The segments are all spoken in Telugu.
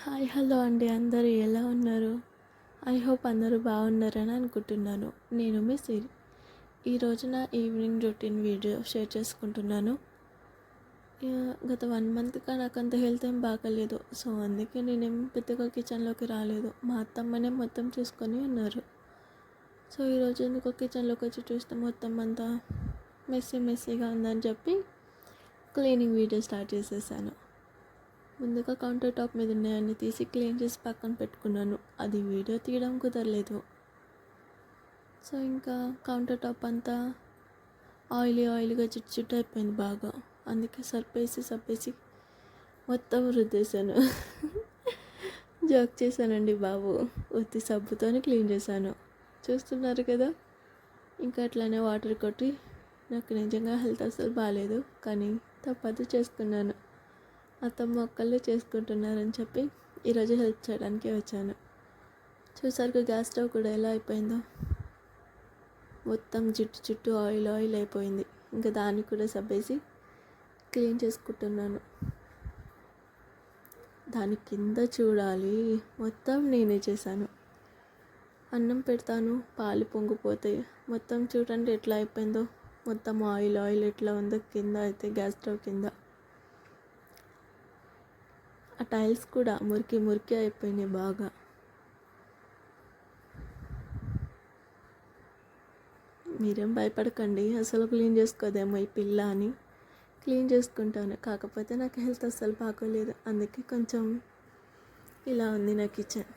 హాయ్ హలో అండి, అందరూ ఎలా ఉన్నారు? ఐ హోప్ అందరూ బాగున్నారని అనుకుంటున్నాను. నేను మీ సిరి. ఈరోజు నా ఈవినింగ్ రొటీన్ వీడియో షేర్ చేసుకుంటున్నాను. గత 1 మంత్గా నాకు అంత హెల్త్ ఏం బాగలేదు. సో అందుకే నేనేం పెద్దగా కిచెన్లోకి రాలేదు. మా అత్తమ్మనే మొత్తం చూసుకొని ఉన్నారు. సో ఈరోజు ఎందుకో కిచెన్లోకి వచ్చి చూస్తే మొత్తం అంతా మెస్సీగా ఉందని చెప్పి క్లీనింగ్ వీడియో స్టార్ట్ చేసేసాను. ముందుగా కౌంటర్ టాప్ మీద ఉన్నాయన్నీ తీసి క్లీన్ చేసి పక్కన పెట్టుకున్నాను. అది వీడియో తీయడం కుదరలేదు. సో ఇంకా కౌంటర్ టాప్ అంతా ఆయిలీగా చుట్టు అయిపోయింది బాగా. అందుకే సబ్బేసి మొత్తం రుద్దేశాను. జోక్ చేశానండి బాబు. ఉత్తి సబ్బుతోనే క్లీన్ చేశాను. చూస్తున్నారు కదా. ఇంకా అట్లానే వాటర్ కొట్టి, నాకు నిజంగా హెల్త్ అసలు బాగాలేదు, కానీ తప్పదు చేసుకున్నాను. అత్తమ్మ ఒక్కళ్ళే చేసుకుంటున్నారని చెప్పి ఈరోజు హెల్ప్ చేయడానికి వచ్చాను. చూసారుగా గ్యాస్ స్టవ్ కూడా ఎలా అయిపోయిందో. మొత్తం చుట్టూ ఆయిల్ అయిపోయింది. ఇంకా దాన్ని కూడా సబ్బేసి క్లీన్ చేసుకుంటున్నాను. దాని కింద చూడాలి, మొత్తం నేనే చేశాను. అన్నం పెడతాను, పాలు పొంగిపోతాయి. మొత్తం చూడండి ఎట్లా అయిపోయిందో. మొత్తం ఆయిల్ ఎట్లా ఉందో కింద అయితే గ్యాస్ స్టవ్ కింద. ఆ టైల్స్ కూడా మురికి అయిపోయినాయి బాగా. మీరేం భయపడకండి, అసలు క్లీన్ చేసుకోదేమో ఈ పిల్ల అని. క్లీన్ చేసుకుంటాను, కాకపోతే నాకు హెల్త్ అస్సలు బాగోలేదు. అందుకే కొంచెం ఇలా ఉంది నా కిచెన్.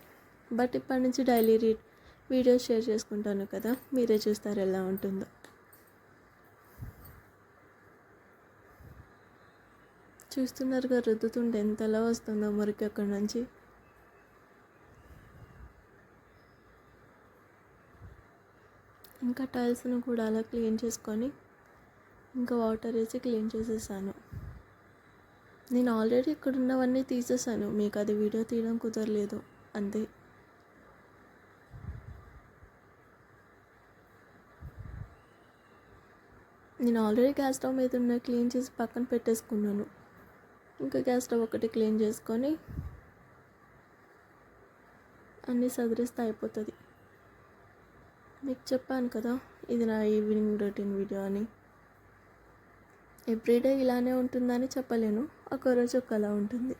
బట్ ఇప్పటి నుంచి డైలీ వీడియోస్ షేర్ చేసుకుంటాను కదా, మీరే చూస్తారు ఎలా ఉంటుందో. చూస్తున్నారుగా, రుద్దుతుంటే ఎంతలా వస్తుందో మురికి అక్కడి నుంచి. ఇంకా టైల్స్ను కూడా అలా క్లీన్ చేసుకొని ఇంకా వాటర్ వేసి క్లీన్ చేసేసాను. నేను ఆల్రెడీ ఇక్కడ ఉన్నవన్నీ తీసేసాను, మీకు అది వీడియో తీయడం కుదరలేదు అంతే. నేను ఆల్రెడీ గ్యాస్ స్టవ్ మీద ఉన్న క్లీన్ చేసి పక్కన పెట్టేసుకున్నాను. ఇంకా గ్యాస్ స్టవ్ ఒకటి క్లీన్ చేసుకొని అన్నీ సదిరిస్తే అయిపోతుంది. మీకు చెప్పాను కదా, ఇది నా ఈవినింగ్ రొటీన్ వీడియో అని. ఎవ్రీడే ఇలానే ఉంటుందని చెప్పలేను, ఒకరోజు ఒకలా ఉంటుంది.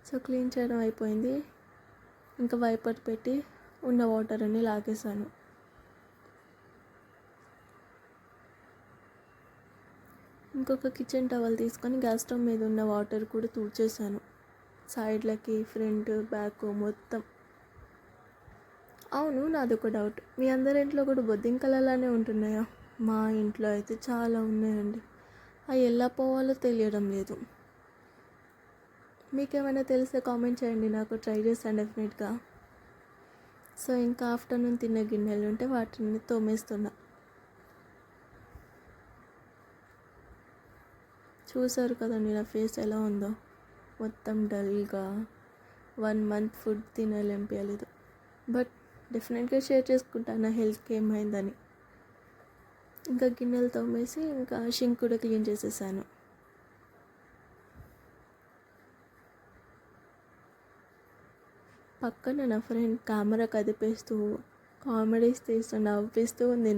సో క్లీన్ చేయడం అయిపోయింది. ఇంకా వైపర్ పెట్టి ఉన్న వాటర్ అన్నీ లాగేసాను. ఇంకొక కిచెన్ టవల్ తీసుకొని గ్యాస్ స్టవ్ మీద ఉన్న వాటర్ కూడా తుడిచేసాను. సైడ్లకి, ఫ్రంట్, బ్యాక్ మొత్తం. అవును, నాదొక డౌట్, మీ అందరి ఇంట్లో కూడా బొద్దింకలలానే ఉంటున్నాయా? మా ఇంట్లో అయితే చాలా ఉన్నాయండి. అవి ఎలా పోవాలో తెలియడం లేదు. మీకేమైనా తెలిస్తే కామెంట్ చేయండి, నాకు ట్రై చేస్తాను డెఫినెట్గా. సో ఇంకా ఆఫ్టర్నూన్ తిన్న గిన్నెలు ఉంటే వాటిని తోమేస్తున్నా. చూసారు కదండి నా ఫేస్ ఎలా ఉందో, మొత్తం డల్గా. 1 మంత్ ఫుడ్ తినాలనిపించలేదు. బట్ డెఫినెట్గా షేర్ చేసుకుంటాను నా హెల్త్కి ఏమైందని. ఇంకా గిన్నెలు తోమేసి ఇంకా షింక్ కూడా క్లీన్ చేసేసాను. పక్కన నా ఫ్రెండ్ కెమెరా కదిపేస్తూ కామెడీస్ తీస్తూ నవ్విస్తూ ఉంది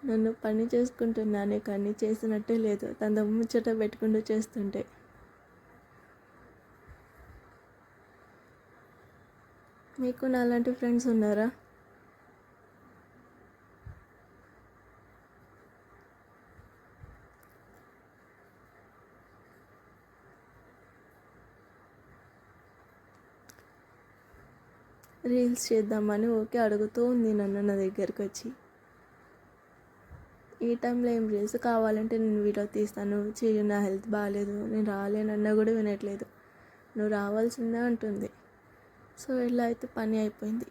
నన్ను పని చేసుకుంటున్నానే కానీ చేసినట్టే లేదు, తన ముచ్చట పెట్టుకుంటూ చేస్తుంటే. మీకు నాలాంటి ఫ్రెండ్స్ ఉన్నారా? రీల్స్ చేద్దామని ఓకే అడుగుతూ ఉంది నన్ను నా దగ్గరికి వచ్చి. ఈ టైంలో ఏం రీల్స్ కావాలంటే నేను వీడియో తీస్తాను, చెయ్యి, నా హెల్త్ బాగాలేదు, నేను రాలేనన్నా కూడా వినట్లేదు. నువ్వు రావాల్సిందే అంటుంది. సో ఇలా అయితే పని అయిపోయింది.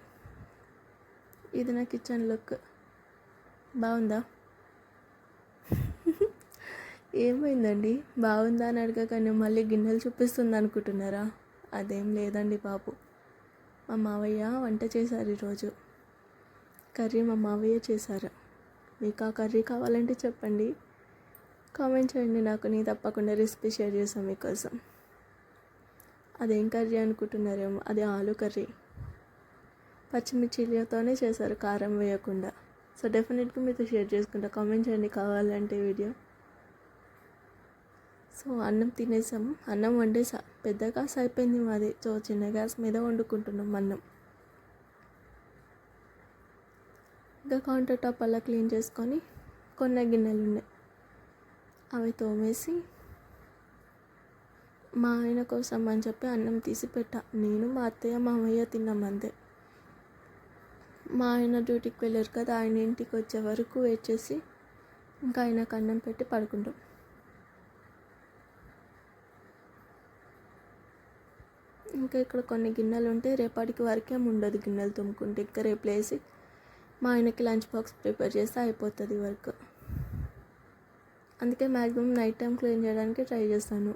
ఇది నా కిచెన్ లుక్. బాగుందా? ఏమైందండి, బాగుందా అని అడగగానే మళ్ళీ గిన్నెలు చూపిస్తుంది అనుకుంటున్నారా? అదేం లేదండి బాబు. మా మావయ్య వంట చేశారు ఈరోజు. కర్రీ మా మావయ్య చేశారు. మీకు ఆ కర్రీ కావాలంటే చెప్పండి, కామెంట్ చేయండి, నాకు నేను తప్పకుండా రెసిపీ షేర్ చేస్తాను మీకోసం. అదేం కర్రీ అనుకుంటున్నారేమో, అది ఆలు కర్రీ. పచ్చిమిర్చిలతోనే చేశారు, కారం వేయకుండా. సో డెఫినెట్గా మీతో షేర్ చేసుకుంటా, కామెంట్ చేయండి కావాలంటే వీడియో. సో అన్నం తినేసాము, అన్నం వండేసా. పెద్ద గ్యాస్ అయిపోయింది మాది, సో చిన్న గ్యాస్ మీద వండుకుంటున్నాం అన్నం. ఇంకా కౌంటర్ టాప్ అలా క్లీన్ చేసుకొని కొన్ని గిన్నెలు ఉన్నాయి, అవి తోమేసి మా ఆయన కోసం అని చెప్పి అన్నం తీసి పెట్టా. నేను మా అత్తయ్య మామయ్య తిన్నాం అంతే. మా ఆయన డ్యూటీకి వెళ్ళారు కదా, ఆయన ఇంటికి వచ్చే వరకు వెయిట్ చేసి ఇంకా ఆయనకు అన్నం పెట్టి పడుకుంటాం. ఇంకా ఇక్కడ కొన్ని గిన్నెలు ఉంటే రేపటికి వరకేం ఉండదు గిన్నెలు తుమ్ముకుంటే. ఇంకా రేపు లేసి మా ఆయనకి లంచ్ బాక్స్ ప్రిపేర్ చేస్తే అయిపోతుంది వర్క్. అందుకే మ్యాక్సిమం నైట్ టైం క్లీన్ చేయడానికి ట్రై చేస్తాను.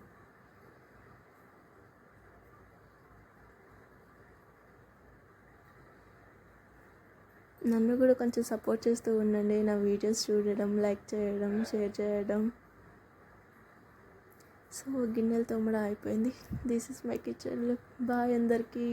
నన్ను కూడా కొంచెం సపోర్ట్ చేస్తూ ఉండండి, నా వీడియోస్ చూడడం, లైక్ చేయడం, షేర్ చేయడం. సో గిన్నెలు తోమడం అయిపోయింది. This is my kitchen look. Bye అందరికీ.